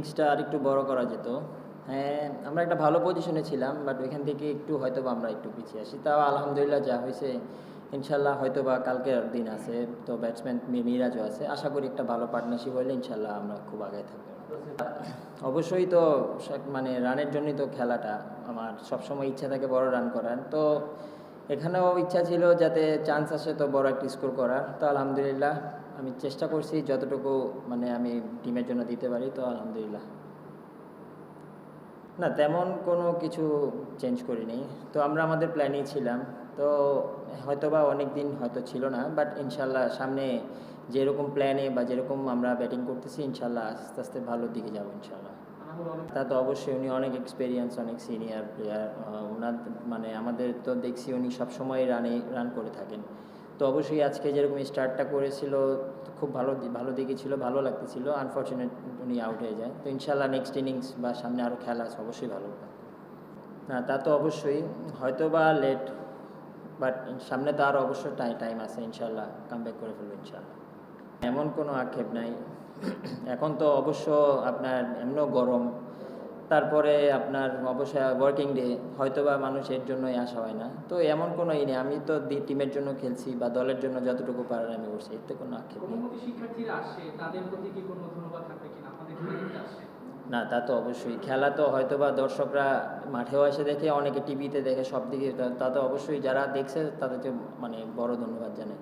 ইনিংসটা আরেকটু বড় করা যেত। হ্যাঁ, আমরা একটা ভালো পজিশনে ছিলাম, বাট ওইখান থেকে একটু হয়তোবা আমরা একটু পিছিয়ে আসি। তাও আলহামদুলিল্লাহ যা হয়েছে, ইনশাল্লাহ হয়তোবা কালকের দিন আছে, তো ব্যাটসম্যান মিরাজও আছে। আশা করি একটা ভালো পার্টনারশিপ হলে ইনশাল্লাহ আমরা খুব আগায় থাকবো। অবশ্যই তো মানে রানের জন্যই তো খেলাটা, আমার সবসময় ইচ্ছা থাকে বড় রান করার। তো এখানেও ইচ্ছা ছিল যাতে চান্স আসে তো বড় একটা স্কোর করার। তো আলহামদুলিল্লাহ আমি চেষ্টা করছি যতটুকু মানে আমি টিমের জন্য দিতে পারি, তো আলহামদুলিল্লাহ। না, তেমন কোনো কিছু চেঞ্জ করিনি। তো আমরা আমাদের প্ল্যানেই ছিলাম। তো হয়তোবা অনেক দিন হয়তো ছিল না, বাট ইনশাল্লাহ সামনে যেরকম প্ল্যানে বা যেরকম আমরা ব্যাটিং করতেছি, ইনশাল্লাহ আস্তে আস্তে ভালোর দিকে যাবো ইনশাল্লাহ। তা তো অবশ্যই, উনি অনেক এক্সপিরিয়েন্স, অনেক সিনিয়র প্লেয়ার। ওনার মানে আমাদের তো দেখছি উনি সবসময় রান করে থাকেন। তো অবশ্যই আজকে যেরকম স্টার্টটা করেছিল খুব ভালো দিকে ছিল, ভালো লাগতেছিল। আনফর্চুনেট উনি আউট হয়ে যায়। তো ইনশাল্লাহ নেক্সট ইনিংস বা সামনে আরও খেলা আছে, অবশ্যই ভালো হবে। না, তা তো অবশ্যই, হয়তো বা লেট, বাট সামনে তো আরও অবশ্যই টাইম আছে, ইনশাল্লাহ কামব্যাক করে ফেলবো ইনশাল্লাহ। এমন কোনো আক্ষেপ নাই। এখন তো অবশ্য আপনার এমনও গরম, তারপরে আপনার অবশ্যই ওয়ার্কিং ডে, হয়তোবা মানুষের জন্যই আসা হয় না। তো এমন কোনো নেই, আমি তো টিমের জন্য খেলছি বা দলের জন্য যতটুকু পারার আমি করছি, এতে কোনো আক্ষেপ নেই। শিক্ষার্থীরা আসে, তাদের প্রতি কি কোনো ধন্যবাদ থাকবে কিনা আপনাদের খেলতে আসে? না, তা তো অবশ্যই, খেলা তো হয়তোবা দর্শকরা মাঠেও এসে দেখে, অনেকে টিভিতে দেখে, সব দিকে, তা তো অবশ্যই যারা দেখছে তাদেরকে মানে বড় ধন্যবাদ জানাই।